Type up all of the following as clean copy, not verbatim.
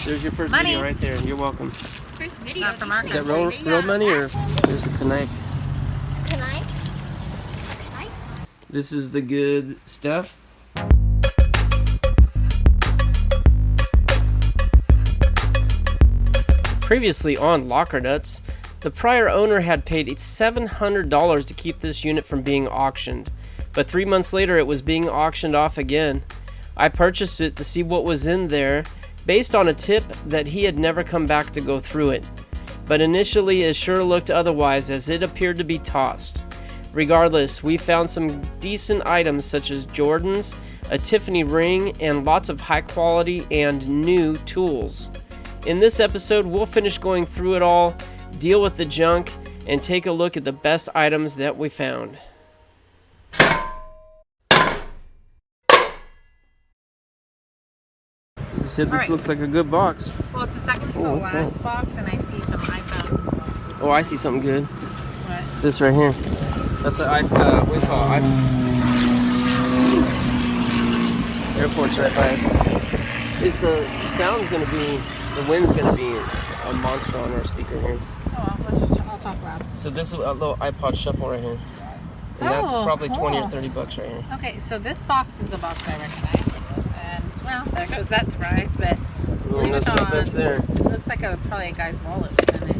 There's your first Money. video right there. You're welcome. First video. Not for Mark. Is that real money or there's a knife? Knife? This is the good stuff. Previously on Locker Nuts, the prior owner had paid $700 to keep this unit from being auctioned, but 3 months later it was being auctioned off again. I purchased it to see what was in there based on a tip that he had never come back to go through it, but initially it sure looked otherwise as it appeared to be tossed. Regardless, we found some decent items such as Jordans, a Tiffany ring, and lots of high quality and new tools. In this episode, we'll finish going through it all, deal with the junk, and take a look at the best items that we found. You said this looks like a good box. Well, it's the second to the last box, and I see some iPhone boxes. Oh, I see something good. What? This right here. That's an we call it airport's right by us. Is the sound's gonna be, the wind's gonna be a monster on our speaker here. Oh, well, I'll talk loud. So this is a little iPod shuffle right here. And that's probably cool. 20 or 30 bucks right here. Okay, so this box is a box I recognize. And, well, there goes that surprise, but No suspense there. It looks like probably a guy's wallet was in it.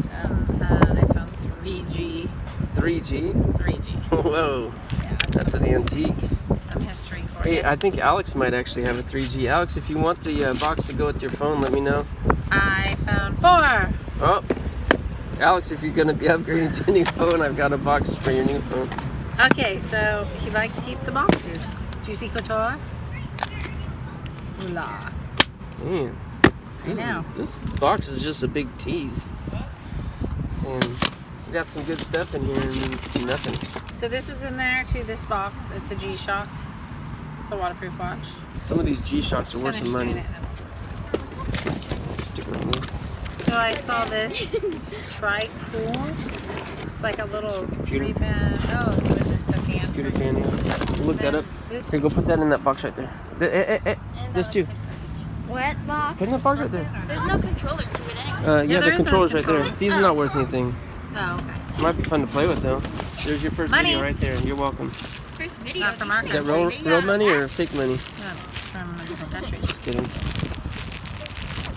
So, I found 3G. 3G? 3G. Whoa. Yeah, that's an antique. Some history for Hey, you. I think Alex might actually have a 3G. Alex, if you want the box to go with your phone, let me know. I found 4. Oh. Alex, if you're going to be upgrading to a new phone, I've got a box for your new phone. Okay, so he liked to keep the boxes. Juicy Couture. Hola. Man, this box is just a big tease. Saying we got some good stuff in here and then some nothing. So this was in there too, this box. It's a G-Shock. It's a waterproof watch. Some of these G-Shocks are worth some money. Stick it on there. So I saw this tri-cool. It's like a little 3-pin. Oh, so it's a fan. Computer fan, yeah. Look that up. Here, go put that in that box right there. This too. What box? Put in that box right there. There's no controller to it anyway. Yeah, the controller's right there. These are not worth anything. Oh, okay. Might be fun to play with though. There's your first video right there. You're welcome. First video. Not for Mark. Is that real money or fake money? That's from a different country. Just kidding.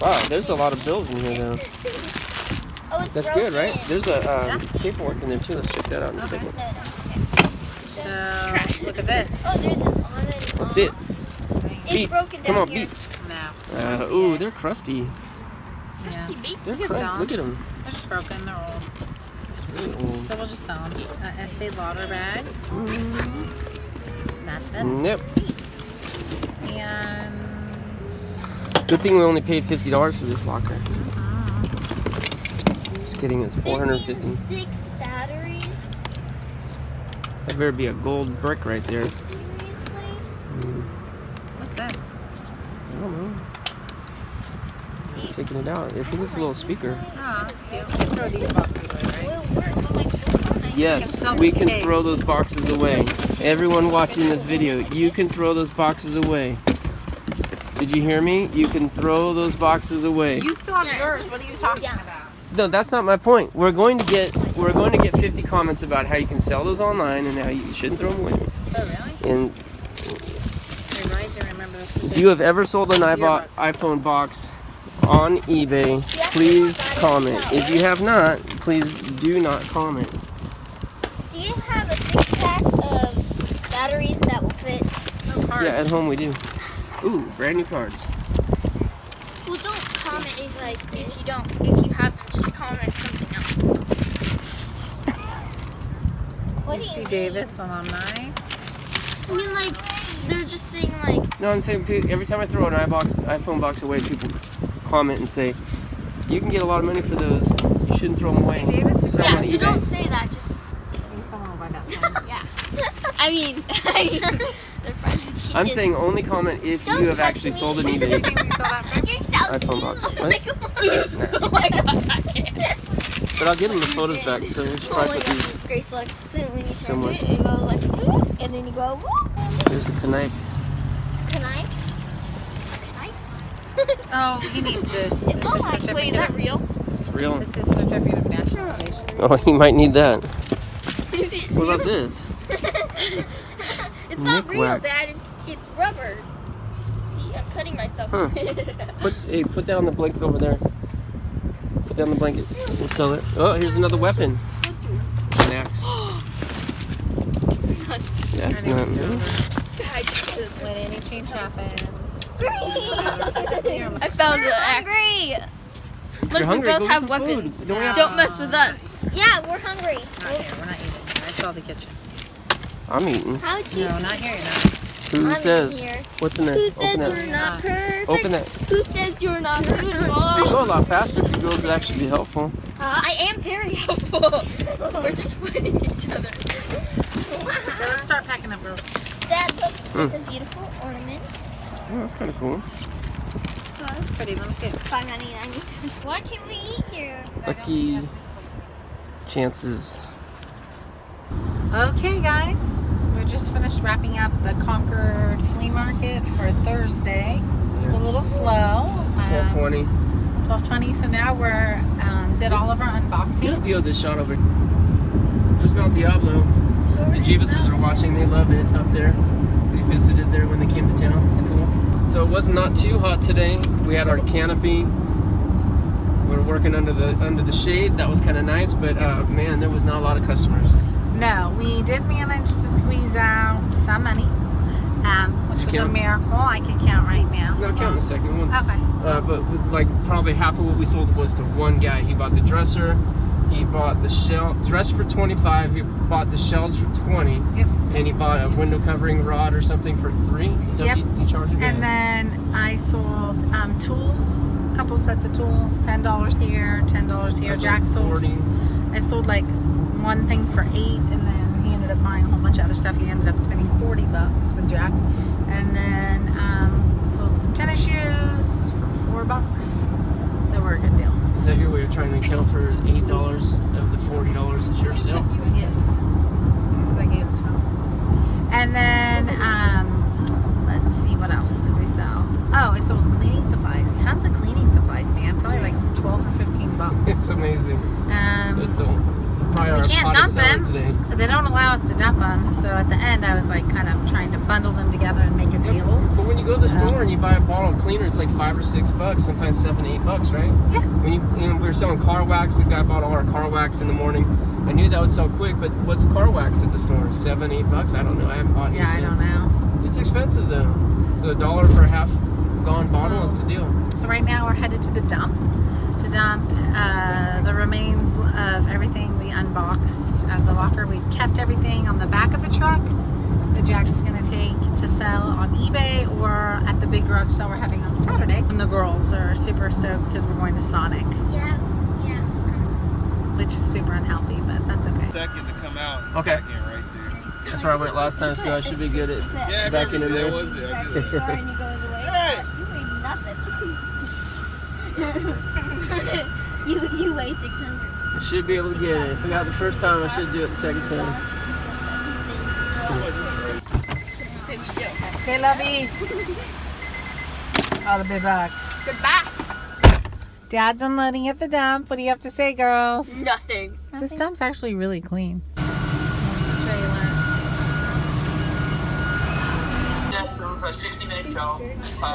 Wow, there's a lot of bills in here though. Oh, that's good, right? There's a paperwork in there too. Let's check that out in a second. So, look at this. Oh, there's an on it. Let's see it. Beats. Come on, here. beats. No. Ooh, they're crusty. Crusty beats. They're crusty. Look at them. They're just broken. They're old. Really old. So we'll just sell them. Estee Lauder bag. Nothing. Nope. And Good thing we only paid $50 for this locker. Just kidding, it's $450. 6 batteries. That better be a gold brick right there. what's this? I don't know. I'm taking it out. I think it's a little speaker. Oh, that's cute. We can throw these boxes away, right? Yes, we can throw those boxes away. Everyone watching this video, you can throw those boxes away. Did you hear me? You can throw those boxes away. You still have yours. What are you talking about? No, that's not my point. We're going to get 50 comments about how you can sell those online and how you shouldn't throw them away. Oh, really? And Remember this. if you have ever sold an iPhone box on eBay, please comment. If you have not, please do not comment. Do you have a 6-pack of batteries that will fit? Yeah, at home we do. Ooh, brand new cards. Well, don't comment if you have, just comment something else. What do C. Davis alumni. I mean, like, they're just saying, like... No, I'm saying every time I throw an iPhone box away, people comment and say, you can get a lot of money for those. You shouldn't throw them away. C. Davis? Yeah, so don't say that, just... Maybe someone will buy that phone. Yeah. I mean, they're friends. I'm saying only comment if you have actually sold an eBay iPhone box. What? Oh my gosh, I can't. But I'll get them the photos back, so we should probably put these Grace, look. So when you turn somewhere. it, it goes like, whoop, and then you go, whoop. There's a knife. Knife? Oh, he needs this. It's his Oh, wait, is certificate. that real? It's real. It's his certificate of nationalization. Oh, he might need that. What about this? It's not Nick real, wax. Dad. It's rubber. See, I'm cutting myself. Huh. Put down the blanket over there. Put down the blanket. We'll sell it. Oh, here's another weapon. An axe. That's not new. When any change happens. I found the axe. Look, You're we hungry, both go get have some weapons. food. Don't we have- Don't mess with us. Yeah, we're hungry. Not here. We're not eating. I saw the kitchen. I'm eating. How would you? No, not here. You're not. Who I'm says? here. What's in there? Who Open says that. you're not perfect? Open that. Who says you're not You beautiful? go a lot faster if you girls would actually be helpful. I am very helpful. We're just fighting each other. So let's start packing up, girls. Dad, look, it's a beautiful ornament. Oh, that's kind of cool. Oh, that's pretty. Let me see it. $5.99. What can we eat here? Lucky chances. Okay, guys. We're just finished wrapping up the Concord flea market for Thursday. It's a little slow. 12:20. 12:20. So now we're did all of our Get a unboxing. view of this shot over. There's Mount Diablo. The Jeevuses are watching. They love it up there. They visited there when they came to town. It's cool. So it was not too hot today. We had our canopy. We were working under the shade. That was kind of nice. But man, there was not a lot of customers. No, we did manage to squeeze out some money, which was a count? miracle. I can count right now. I'm gonna count in a second. One. Okay. But like probably half of what we sold was to one guy. He bought the dresser. He bought the shell dress for $25. He bought the shells for $20. Yep. And he bought a window covering rod or something for $3. Is that Yep. what you charged him? And then I sold tools, a couple sets of tools, $10 here, $10 here. Jack sold. 40. I sold like one thing for $8, and then he ended up buying a whole bunch of other stuff. He ended up spending $40 with Jack, and then sold some tennis shoes for $4. They were a good deal. Is that your way of trying to account for $8 of the $40 is your sale? Yes, because I gave it to him. And then let's see, what else did we sell? Oh, I sold cleaning supplies. Tons of cleaning supplies, man. Probably like $12 or $15. It's amazing. It's probably our We can't dump hottest seller them. today. They don't allow us to dump them, so at the end I was like kind of trying to bundle them together and make a deal. But when you go to the store and you buy a bottle of cleaner, it's like $5 or $6, sometimes $7, $8, right? Yeah. When we were selling car wax, the guy bought all our car wax in the morning. I knew that would sell quick, but what's the car wax at the store? $7, $8? I don't know. I haven't bought Yeah, I don't know. It's expensive though. So $1 for a half gone bottle, it's a deal. So right now we're headed to the dump to dump the remains of everything we unboxed out of the locker. We kept everything on the back of the truck that Jack's going to take to sell on eBay or at the big garage sale we're having on Saturday. And the girls are super stoked because we're going to Sonic, Yeah. which is super unhealthy, but that's okay. Second to come out. Okay. Back in right there. That's where I went last time, so I should be good at Yeah, backing in there. was it? I And did. he goes away. You weigh nothing. you weigh 600. I should be able to get it. If I got it the first time, I should do it the second time. Say lovey. I'll be back. Goodbye. Dad's unloading at the dump. What do you have to say, girls? Nothing. This dump's actually really clean. There's the trailer. 60-minute show.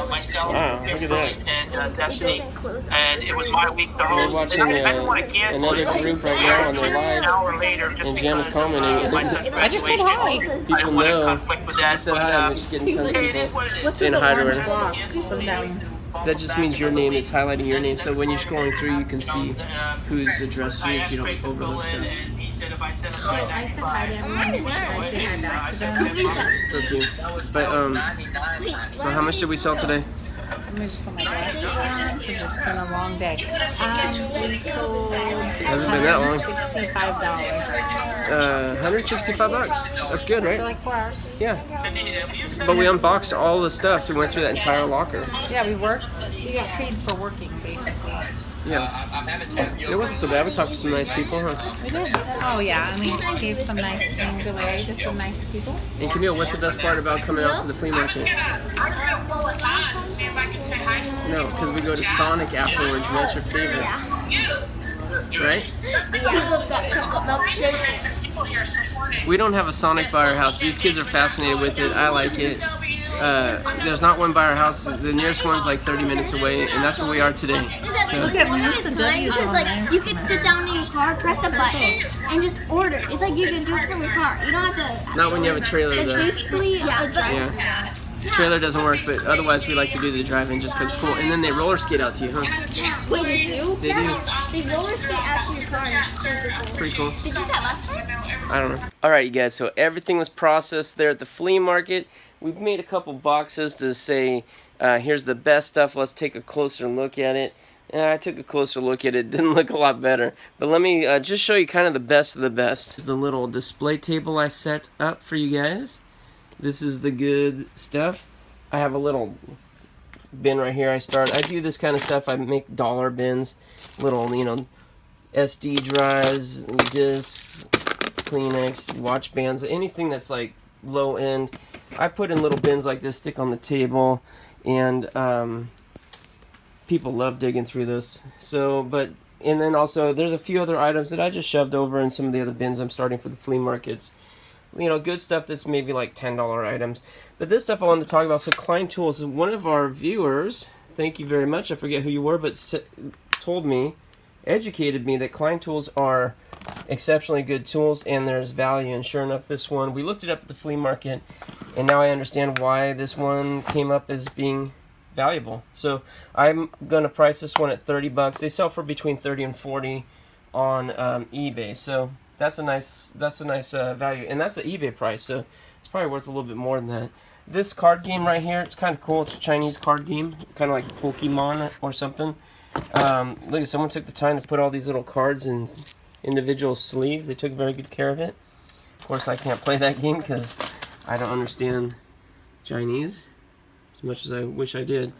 Myself, Wow, look at that. and Destiny, Doesn't close and it was my week to We're host. watching I didn't want to cancel another it. group right now on their An live, hour later, just and Jen is because of, commenting. my son's I just said graduation. hi. I People didn't want to know. conflict with She that, just said but, hi, and we're just getting tons of hey, it is people. what it is. What's Saying with the hi to orange her. block? What does that mean? That just means your name. It's highlighting your name. So when you're scrolling through, you can see who's addressed you if you don't overlook stuff. So I said hi to everyone. I say hi back to them. Okay. But so how much did we sell today? Let me just put my glasses on because it's been a long day. We sold Hasn't been that long. $65 $165. That's good, for right? like 4 hours. Yeah. But we unboxed all the stuff, so we went through that entire locker. Yeah, we worked. We got paid for working, basically. Yeah. It wasn't so bad. We talked to some nice people, huh? We did. Oh yeah, and we gave some nice things away to some nice people. And Camille, what's the best part about coming out to the flea market? No, because we go to Sonic afterwards, and that's your favorite, right? People got chocolate milkshakes. We don't have a Sonic by our house. These kids are fascinated with it. I like it. There's not one by our house. The nearest one's like 30 minutes away, and that's where we are today. So, Look at Mr. W's It's on like there. you can sit down in your car, press a button, and just order. It's like you can do it from your car. You don't have to. not when you have a trailer, It's though. basically a drive. Yeah. The trailer doesn't work, but otherwise we like to do the drive-in just because it's cool. And then they roller skate out to you, huh? Wait, they do? They do. They roller skate out to your car. And it's super cool. Pretty cool. They did that last time? I don't know. Alright, you guys, so everything was processed there at the flea market. We've made a couple boxes to say, here's the best stuff. Let's take a closer look at it. I took a closer look at it. It didn't look a lot better. But let me just show you kind of the best of the best. This is the little display table I set up for you guys. This is the good stuff. I have a little bin right here. I do this kind of stuff. I make dollar bins, little, SD drives, discs, Kleenex, watch bands, anything that's like low end. I put in little bins like this, stick on the table, and people love digging through this. And then also there's a few other items that I just shoved over in some of the other bins I'm starting for the flea markets. Good stuff that's maybe like $10 items. But this stuff I wanted to talk about. So Klein Tools, one of our viewers, thank you very much, I forget who you were, but educated me that Klein Tools are exceptionally good tools and there's value. And sure enough, this one, we looked it up at the flea market, and now I understand why this one came up as being valuable. So I'm going to price this one at $30. They sell for between 30 and 40 on eBay. So that's a nice value, and that's the eBay price, so it's probably worth a little bit more than that. This card game right here, it's kind of cool. It's a Chinese card game, kind of like Pokemon or something. Look, someone took the time to put all these little cards in individual sleeves. They took very good care of it. Of course, I can't play that game because I don't understand Chinese as much as I wish I did.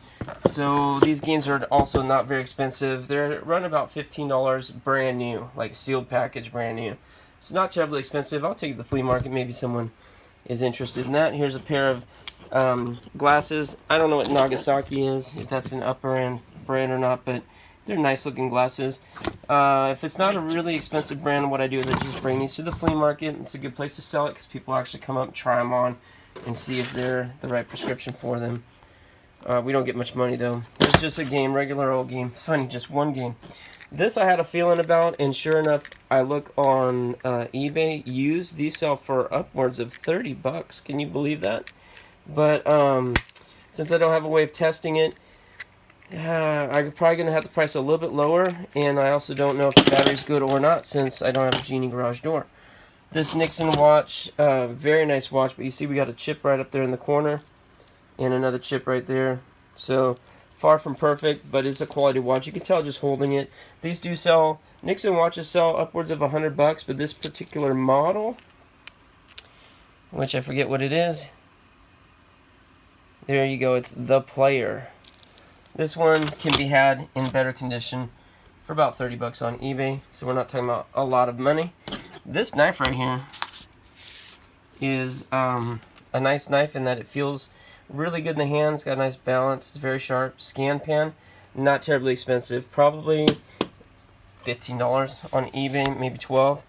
So these games are also not very expensive. They're run about $15 brand new, like sealed package brand new. It's not terribly expensive. I'll take it to the flea market. Maybe someone is interested in that. Here's a pair of glasses. I don't know what Nagasaki is, if that's an upper end brand or not, but they're nice looking glasses. If it's not a really expensive brand, what I do is I just bring these to the flea market. It's a good place to sell it because people actually come up and try them on and see if they're the right prescription for them. We don't get much money though. It's just a game, regular old game. Funny, just one game. This I had a feeling about, and sure enough, I look on eBay used. These sell for upwards of $30. Can you believe that? But since I don't have a way of testing it, I'm probably going to have to price it a little bit lower, and I also don't know if the battery's good or not since I don't have a Genie garage door. This Nixon watch, very nice watch, but you see we got a chip right up there in the corner and another chip right there. So far from perfect, but it's a quality watch. You can tell just holding it. These do sell, Nixon watches sell upwards of $100, but this particular model, which I forget what it is, there you go, it's the Player. This one can be had in better condition for about $30 on eBay, so we're not talking about a lot of money. This knife right here is a nice knife in that it feels really good in the hand. It's got a nice balance. It's very sharp. Scan pan, not terribly expensive. Probably $15 on eBay, maybe $12.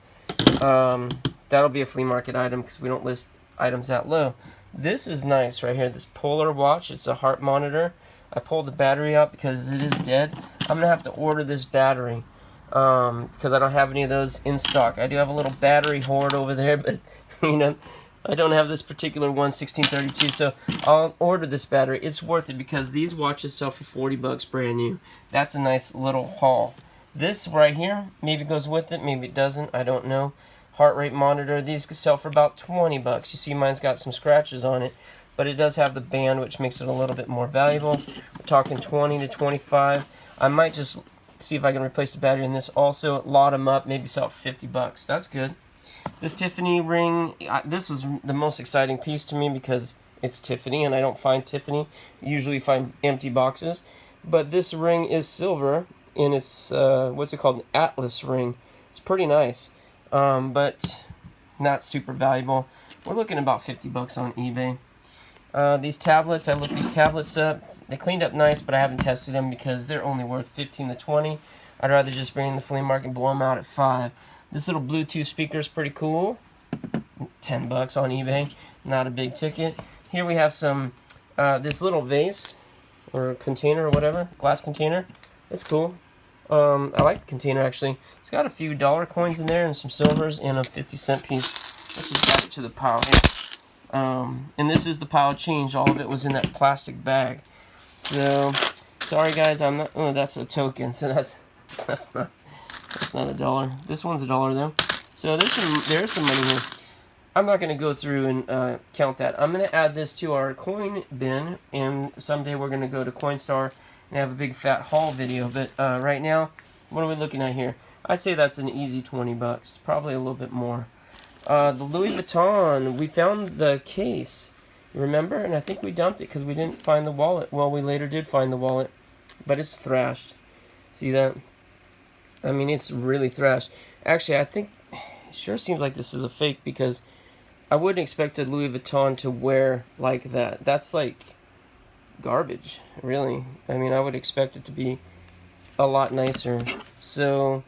That'll be a flea market item because we don't list items that low. This is nice right here. This Polar watch. It's a heart monitor. I pulled the battery out because it is dead. I'm gonna have to order this battery because I don't have any of those in stock. I do have a little battery hoard over there, but I don't have this particular one, 1632, so I'll order this battery. It's worth it because these watches sell for $40 brand new. That's a nice little haul. This right here maybe goes with it, maybe it doesn't, I don't know. Heart rate monitor, these could sell for about $20. You see mine's got some scratches on it, but it does have the band, which makes it a little bit more valuable. We're talking 20 to 25. I might just see if I can replace the battery in this also, lot them up, maybe sell for $50. That's good. This Tiffany ring, this was the most exciting piece to me because it's Tiffany, and I don't find Tiffany. Usually find empty boxes. But this ring is silver, and it's, what's it called, an Atlas ring. It's pretty nice, but not super valuable. We're looking about $50 on eBay. These tablets, I looked these tablets up. They cleaned up nice, but I haven't tested them because they're only worth 15 to 20. I'd rather just bring in the flea market and blow them out at 5. This little Bluetooth speaker is pretty cool. 10 bucks on eBay. Not a big ticket. Here we have some, this little vase or container or whatever, glass container. It's cool. I like the container actually. It's got a few dollar coins in there and some silvers and a 50-cent piece. Let's just add it to the pile here. And this is the pile of change. All of it was in that plastic bag. So, sorry guys, I'm not. Oh, that's a token. So that's not $1. This one's $1 though. So there's some money here. I'm not going to go through and count that. I'm going to add this to our coin bin, and someday we're going to go to Coinstar and have a big fat haul video. But right now, what are we looking at here? I'd say that's an easy 20 bucks, probably a little bit more. The Louis Vuitton, we found the case, remember? And I think we dumped it because we didn't find the wallet. Well, we later did find the wallet, but it's thrashed. See that? I mean, it's really thrashed. Actually, I think it sure seems like this is a fake because I wouldn't expect a Louis Vuitton to wear like that. That's like garbage, really. I mean, I would expect it to be a lot nicer. So,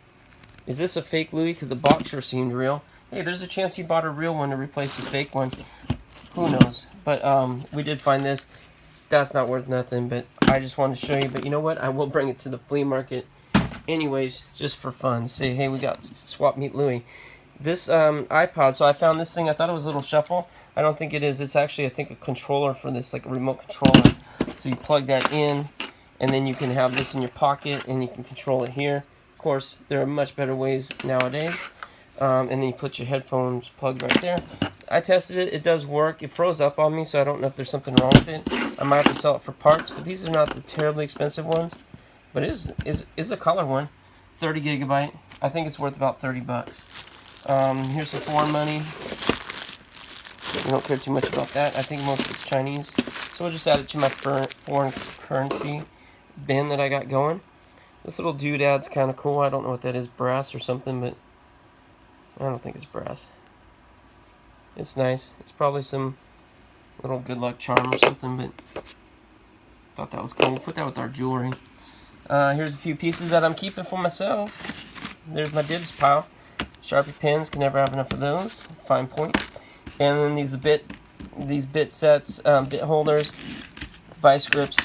is this a fake Louis? Because the box sure seemed real. Hey, there's a chance he bought a real one to replace his fake one. Who knows? But we did find this. That's not worth nothing, but I just wanted to show you. But you know what? I will bring it to the flea market anyways, just for fun. Say, hey, we got swap meet Louis. This iPod, so I found this thing. I thought it was a little shuffle. I don't think it is. It's actually, I think, a controller for this, like a remote controller. So you plug that in, and then you can have this in your pocket, and you can control it here. Of course, there are much better ways nowadays. And then you put your headphones plugged right there. I tested it. It does work. It froze up on me, so I don't know if there's something wrong with it. I might have to sell it for parts, but these are not the terribly expensive ones. But it is a color one. 30 gigabyte. I think it's worth about 30 bucks. Here's some foreign money. We don't care too much about that. I think most of it's Chinese. So we'll just add it to my foreign currency bin that I got going. This little doodad's kind of cool. I don't know what that is, brass or something, but I don't think it's brass. It's nice. It's probably some little good luck charm or something, but thought that was cool. Put that with our jewelry. Here's a few pieces that I'm keeping for myself. There's my dibs pile. Sharpie pens, can never have enough of those. Fine point. And then these bit sets, bit holders, vice grips,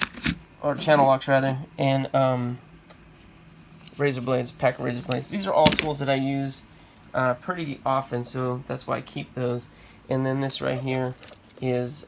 or channel locks rather, and razor blades, pack of razor blades. These are all tools that I use pretty often, so that's why I keep those. And then this right here is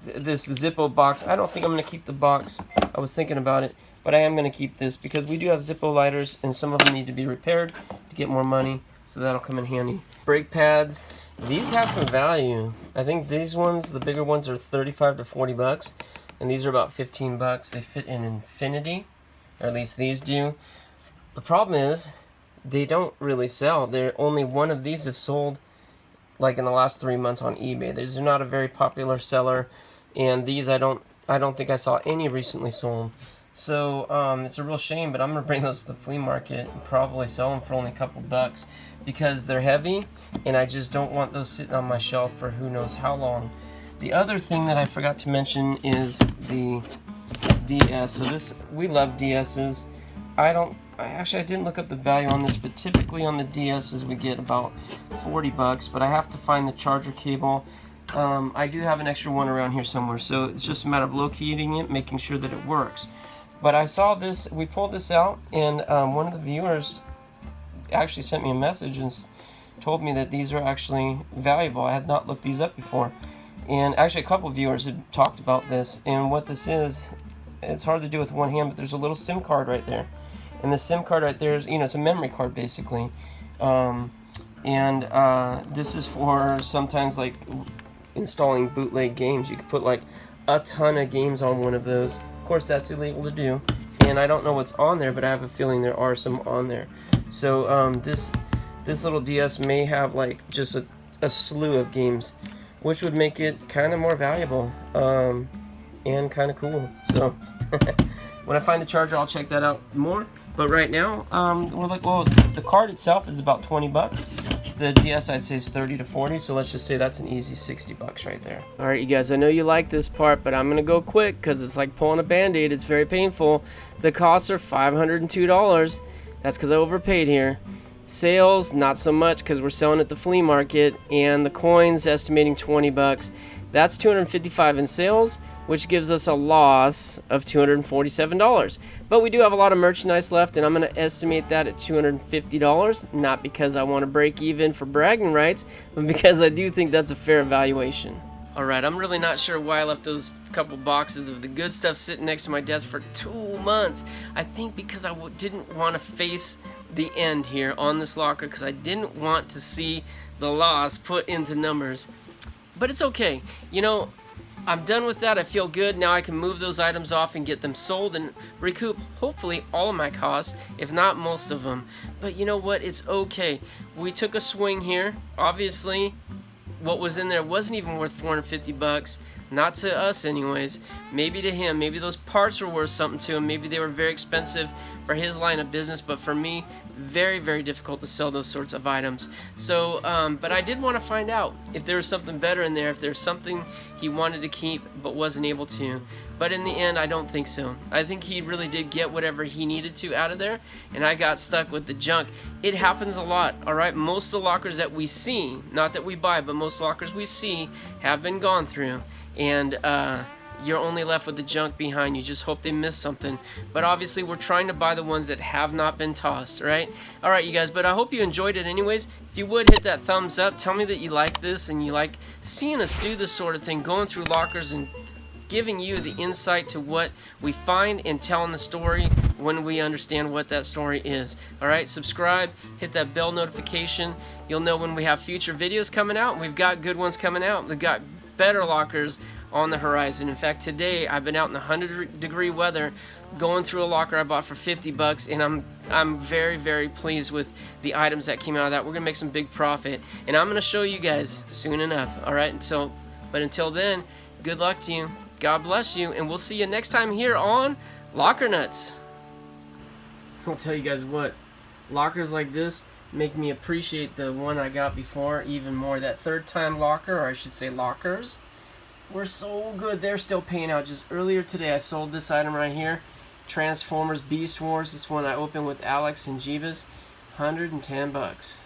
this Zippo box. I don't think I'm going to keep the box. I was thinking about it, but I am going to keep this because we do have Zippo lighters, and some of them need to be repaired to get more money, so that'll come in handy. Brake pads. These have some value. I think these ones, the bigger ones, are 35 to 40 bucks, and these are about 15 bucks. They fit in infinity, or at least these do. The problem is they don't really sell. Only one of these have sold like in the last 3 months on eBay. These are not a very popular seller, and these I don't think I saw any recently sold. So it's a real shame, but I'm gonna bring those to the flea market and probably sell them for only a couple bucks because they're heavy, and I just don't want those sitting on my shelf for who knows how long. The other thing that I forgot to mention is the DS. So we love DSs. I didn't look up the value on this, but typically on the DSs we get about 40 bucks, but I have to find the charger cable. I do have an extra one around here somewhere, so it's just a matter of locating it, making sure that it works. But I saw this, we pulled this out, and one of the viewers actually sent me a message and told me that these are actually valuable. I had not looked these up before. And actually a couple of viewers had talked about this, and what this is, it's hard to do with one hand, but there's a little SIM card right there. And the SIM card right there is, it's a memory card basically. This is for sometimes like installing bootleg games. You could put like a ton of games on one of those. Of course, that's illegal to do. And I don't know what's on there, but I have a feeling there are some on there. So this little DS may have like just a slew of games, which would make it kind of more valuable and kind of cool. So when I find the charger, I'll check that out more. But right now, we're like, well, the card itself is about 20 bucks. The DS I'd say is 30 to 40, so let's just say that's an easy 60 bucks right there. All right, you guys, I know you like this part, but I'm gonna go quick because it's like pulling a band-aid. It's very painful. The costs are $502. That's because I overpaid here. Sales, not so much because we're selling at the flea market, and the coins estimating 20 bucks. That's $255 in sales, which gives us a loss of $247. But we do have a lot of merchandise left, and I'm going to estimate that at $250, not because I want to break even for bragging rights, but because I do think that's a fair evaluation. Alright, I'm really not sure why I left those couple boxes of the good stuff sitting next to my desk for 2 months. I think because I didn't want to face the end here on this locker, because I didn't want to see the loss put into numbers. But it's okay. You know, I'm done with that. I feel good. Now I can move those items off and get them sold and recoup hopefully all of my costs, if not most of them. But you know what? It's okay. We took a swing here. Obviously, what was in there wasn't even worth 450 bucks. Not to us anyways. Maybe to him. Maybe those parts were worth something to him. Maybe they were very expensive for his line of business, but for me, very, very difficult to sell those sorts of items. So, but I did want to find out if there was something better in there, if there's something he wanted to keep but wasn't able to. But in the end, I don't think so. I think he really did get whatever he needed to out of there, and I got stuck with the junk. It happens a lot, alright? Most of the lockers that we see, not that we buy, but most lockers we see have been gone through, and you're only left with the junk behind you. Just hope they missed something. But obviously, we're trying to buy the ones that have not been tossed, right? Alright, you guys, but I hope you enjoyed it anyways. If you would, hit that thumbs up. Tell me that you like this and you like seeing us do this sort of thing, going through lockers and giving you the insight to what we find and telling the story when we understand what that story is. Alright, subscribe, hit that bell notification. You'll know when we have future videos coming out. We've got good ones coming out. We've got better lockers on the horizon. In fact, today I've been out in the 100-degree weather going through a locker I bought for 50 bucks, and I'm very, very pleased with the items that came out of that. We're gonna make some big profit, and I'm gonna show you guys soon enough. Alright, so but until then, good luck to you, God bless you, and we'll see you next time here on Locker Nuts. I'll tell you guys what, lockers like this make me appreciate the one I got before even more. That third time locker, or I should say lockers, were so good. They're still paying out. Just earlier today I sold this item right here, Transformers Beast Wars. This one I opened with Alex and Jeebus, 110 bucks.